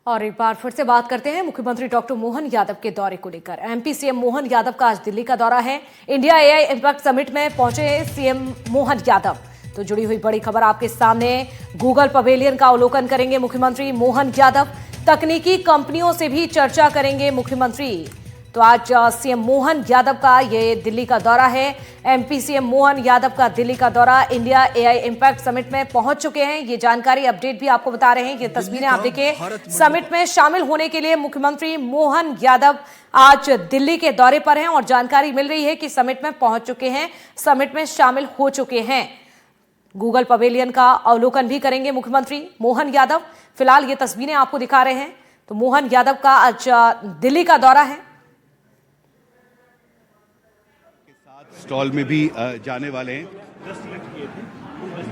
और एक बार फिर से बात करते हैं मुख्यमंत्री डॉक्टर मोहन यादव के दौरे को लेकर। एमपी सीएम मोहन यादव का आज दिल्ली का दौरा है। इंडिया एआई इंपैक्ट समिट में पहुंचे सीएम मोहन यादव। तो जुड़ी हुई बड़ी खबर आपके सामने। गूगल पवेलियन का अवलोकन करेंगे मुख्यमंत्री मोहन यादव। तकनीकी कंपनियों से भी चर्चा करेंगे मुख्यमंत्री। तो आज सीएम मोहन यादव का ये दिल्ली का दौरा है। एमपी सीएम मोहन यादव का दिल्ली का दौरा। इंडिया एआई इंपैक्ट समिट में पहुंच चुके हैं। ये जानकारी अपडेट भी आपको बता रहे हैं। ये तस्वीरें आप देखिए। समिट में शामिल होने के लिए मुख्यमंत्री मोहन यादव आज दिल्ली के दौरे पर हैं और जानकारी मिल रही है कि समिट में पहुंच चुके हैं, समिट में शामिल हो चुके हैं। गूगल पवेलियन का अवलोकन भी करेंगे मुख्यमंत्री मोहन यादव। फिलहाल ये तस्वीरें आपको दिखा रहे हैं। तो मोहन यादव का आज दिल्ली का दौरा है। स्टॉल में भी जाने वाले हैं।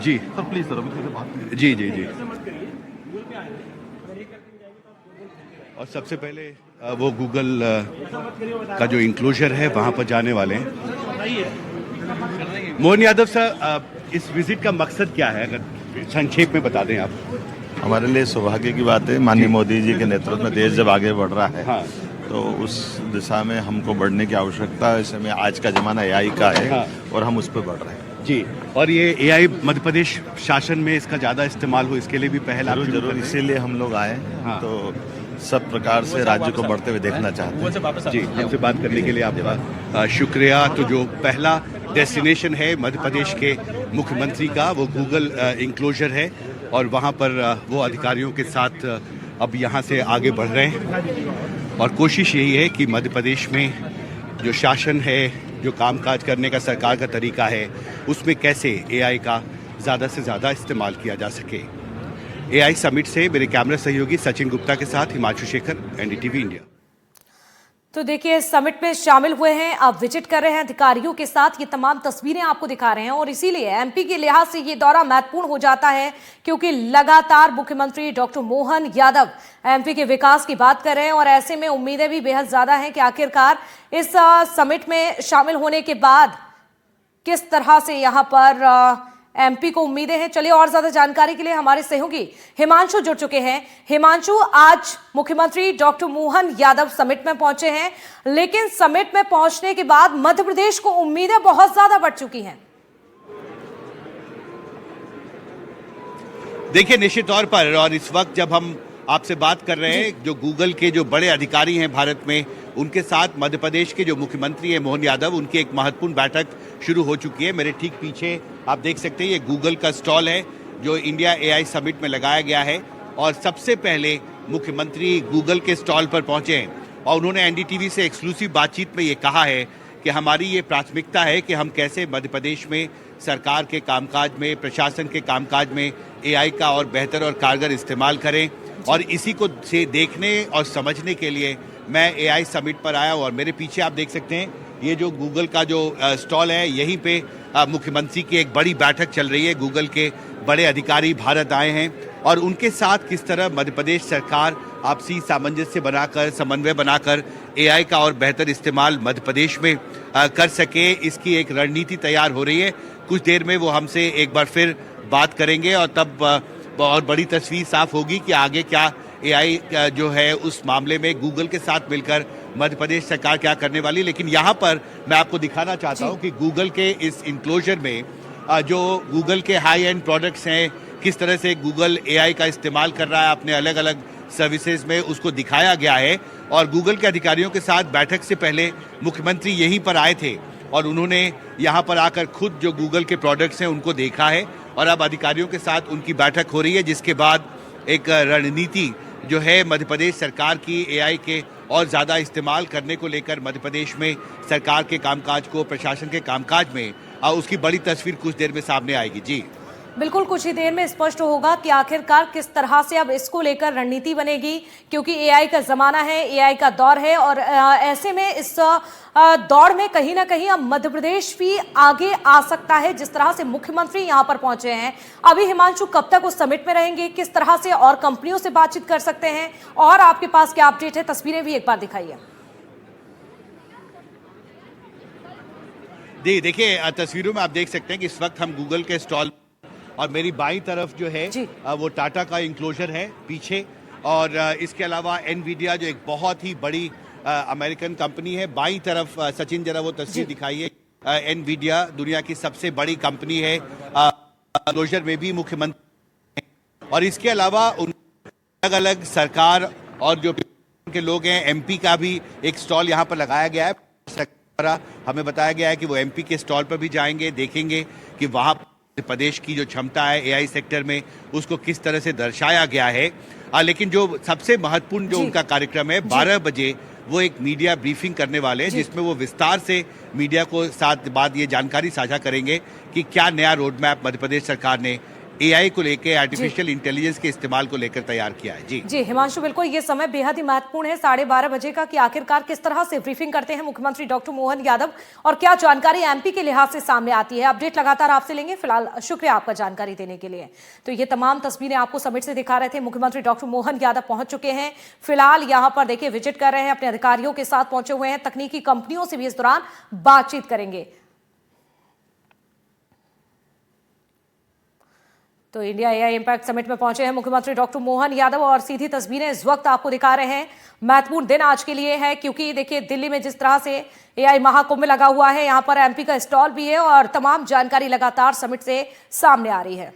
जी सर प्लीज सर अभी बात करिए। जी जी जी। और सबसे पहले वो गूगल का जो इंक्लोजर है वहां पर जाने वाले हैं। मोहन यादव सर, इस विजिट का मकसद क्या है, अगर संक्षेप में बता दें आप। हमारे लिए सौभाग्य की बात है, माननीय मोदी जी के नेतृत्व में देश जब आगे बढ़ रहा है, हाँ, तो उस दिशा में हमको बढ़ने की आवश्यकता है। इस समय आज का जमाना एआई का है, हाँ, और हम उस पर बढ़ रहे हैं जी। और ये एआई मध्य प्रदेश शासन में इसका ज्यादा इस्तेमाल हो, इसके लिए भी पहल आप जरूर इसीलिए हम लोग आए। हाँ। तो सब प्रकार से राज्य को बढ़ते हुए देखना चाहते हैं। जी, हमसे बात करने के लिए आपका शुक्रिया। तो जो पहला डेस्टिनेशन है मध्य प्रदेश के मुख्यमंत्री का, वो गूगल इंक्लोजर है और वहाँ पर वो अधिकारियों के साथ अब यहाँ से आगे बढ़ रहे हैं। और कोशिश यही है कि मध्य प्रदेश में जो शासन है, जो कामकाज करने का सरकार का तरीका है, उसमें कैसे एआई का ज़्यादा से ज़्यादा इस्तेमाल किया जा सके। एआई समिट से मेरे कैमरा सहयोगी सचिन गुप्ता के साथ हिमांशु शेखर, एनडीटीवी इंडिया। तो देखिए, समिट में शामिल हुए हैं, आप विजिट कर रहे हैं अधिकारियों के साथ। ये तमाम तस्वीरें आपको दिखा रहे हैं और इसीलिए एमपी के लिहाज से ये दौरा महत्वपूर्ण हो जाता है, क्योंकि लगातार मुख्यमंत्री डॉक्टर मोहन यादव एमपी के विकास की बात कर रहे हैं और ऐसे में उम्मीदें भी बेहद ज्यादा हैं कि आखिरकार इस समिट में शामिल होने के बाद किस तरह से यहाँ पर एमपी को उम्मीदें हैं। चलिए, और ज्यादा जानकारी के लिए हमारे सहयोगी हिमांशु जुड़ चुके हैं। हिमांशु, आज मुख्यमंत्री डॉक्टर मोहन यादव समिट में पहुंचे हैं, लेकिन समिट में पहुंचने के बाद मध्य प्रदेश को उम्मीदें बहुत ज्यादा बढ़ चुकी हैं। देखिए, निश्चित तौर पर, और इस वक्त जब हम आपसे बात कर रहे हैं, जो गूगल के जो बड़े अधिकारी हैं भारत में, उनके साथ मध्य प्रदेश के जो मुख्यमंत्री हैं मोहन यादव, उनकी एक महत्वपूर्ण बैठक शुरू हो चुकी है। मेरे ठीक पीछे आप देख सकते हैं, ये गूगल का स्टॉल है जो इंडिया एआई समिट में लगाया गया है। और सबसे पहले मुख्यमंत्री गूगल के स्टॉल पर पहुंचे हैं और उन्होंने एनडीटीवी से एक्सक्लूसिव बातचीत में ये कहा है कि हमारी ये प्राथमिकता है कि हम कैसे मध्य प्रदेश में सरकार के कामकाज में, प्रशासन के कामकाज में एआई का और बेहतर और कारगर इस्तेमाल करें। और इसी को से देखने और समझने के लिए मैं एआई समिट पर आया हूँ। और मेरे पीछे आप देख सकते हैं, ये जो गूगल का जो स्टॉल है, यहीं पे मुख्यमंत्री की एक बड़ी बैठक चल रही है। गूगल के बड़े अधिकारी भारत आए हैं और उनके साथ किस तरह मध्य प्रदेश सरकार आपसी सामंजस्य बनाकर, समन्वय बनाकर एआई का और बेहतर इस्तेमाल मध्य प्रदेश में कर सके, इसकी एक रणनीति तैयार हो रही है। कुछ देर में वो हमसे एक बार फिर बात करेंगे और तब और बड़ी तस्वीर साफ होगी कि आगे क्या एआई जो है उस मामले में गूगल के साथ मिलकर मध्य प्रदेश सरकार क्या करने वाली। लेकिन यहाँ पर मैं आपको दिखाना चाहता हूँ कि गूगल के इस इंक्लोजर में जो गूगल के हाई एंड प्रोडक्ट्स हैं, किस तरह से गूगल एआई का इस्तेमाल कर रहा है अपने अलग अलग सर्विसेज में, उसको दिखाया गया है। और गूगल के अधिकारियों के साथ बैठक से पहले मुख्यमंत्री यहीं पर आए थे और उन्होंने यहाँ पर आकर खुद जो गूगल के प्रोडक्ट्स हैं उनको देखा है। और अब अधिकारियों के साथ उनकी बैठक हो रही है, जिसके बाद एक रणनीति जो है मध्य प्रदेश सरकार की एआई के और ज़्यादा इस्तेमाल करने को लेकर मध्य प्रदेश में सरकार के कामकाज को, प्रशासन के कामकाज में, उसकी बड़ी तस्वीर कुछ देर में सामने आएगी। जी बिल्कुल, कुछ ही देर में स्पष्ट होगा कि आखिरकार किस तरह से अब इसको लेकर रणनीति बनेगी, क्योंकि एआई का जमाना है, एआई का दौर है और ऐसे में इस दौड़ में कहीं ना कहीं अब मध्य प्रदेश भी आगे आ सकता है, जिस तरह से मुख्यमंत्री यहां पर पहुंचे हैं। अभी हिमांशु, कब तक उस समिट में रहेंगे, किस तरह से और कंपनियों से बातचीत कर सकते हैं, और आपके पास क्या अपडेट है, तस्वीरें भी एक बार दिखाइए। जी देखिए, तस्वीरों में आप देख सकते हैं कि इस वक्त हम गूगल के स्टॉल और मेरी बाईं तरफ जो है वो टाटा का इंक्लोजर है पीछे। और इसके अलावा एनवीडिया जो एक बहुत ही बड़ी अमेरिकन कंपनी है। बाईं तरफ सचिन जरा वो तस्वीर दिखाइए। एनवीडिया दुनिया की सबसे बड़ी कंपनी है। क्लोजर में भी मुख्यमंत्री, और इसके अलावा उन अलग अलग सरकार और जो के लोग हैं, एमपी का भी एक स्टॉल यहाँ पर लगाया गया है। हमें बताया गया है कि वो एमपी के स्टॉल पर भी जाएंगे, देखेंगे कि वहाँ प्रदेश की जो क्षमता है एआई सेक्टर में उसको किस तरह से दर्शाया गया है। लेकिन जो सबसे महत्वपूर्ण जो उनका कार्यक्रम है 12 बजे वो एक मीडिया ब्रीफिंग करने वाले हैं, जिसमें वो विस्तार से मीडिया को साथ बाद ये जानकारी साझा करेंगे कि क्या नया रोड मैप मध्य प्रदेश सरकार ने एआई को लेकर, आर्टिफिशियल इंटेलिजेंस के इस्तेमाल को लेकर तैयार किया है। जी हिमांशु, बिल्कुल ये समय बेहद ही महत्वपूर्ण है 12:30 बजे का, कि आखिरकार किस तरह से ब्रीफिंग करते हैं मुख्यमंत्री डॉक्टर मोहन यादव और क्या जानकारी एमपी के लिहाज से सामने आती है। अपडेट लगातार आपसे लेंगे। फिलहाल शुक्रिया आपका जानकारी देने के लिए। तो ये तमाम तस्वीरें आपको समिट से दिखा रहे थे। मुख्यमंत्री डॉक्टर मोहन यादव पहुंच चुके हैं। फिलहाल यहाँ पर देखिए विजिट कर रहे हैं, अपने अधिकारियों के साथ पहुंचे हुए हैं, तकनीकी कंपनियों से भी इस दौरान बातचीत करेंगे। तो इंडिया एआई इंपैक्ट समिट में पहुंचे हैं मुख्यमंत्री डॉक्टर मोहन यादव और सीधी तस्वीरें इस वक्त आपको दिखा रहे हैं। महत्वपूर्ण दिन आज के लिए है, क्योंकि देखिए दिल्ली में जिस तरह से एआई महाकुंभ लगा हुआ है, यहां पर एमपी का स्टॉल भी है और तमाम जानकारी लगातार समिट से सामने आ रही है।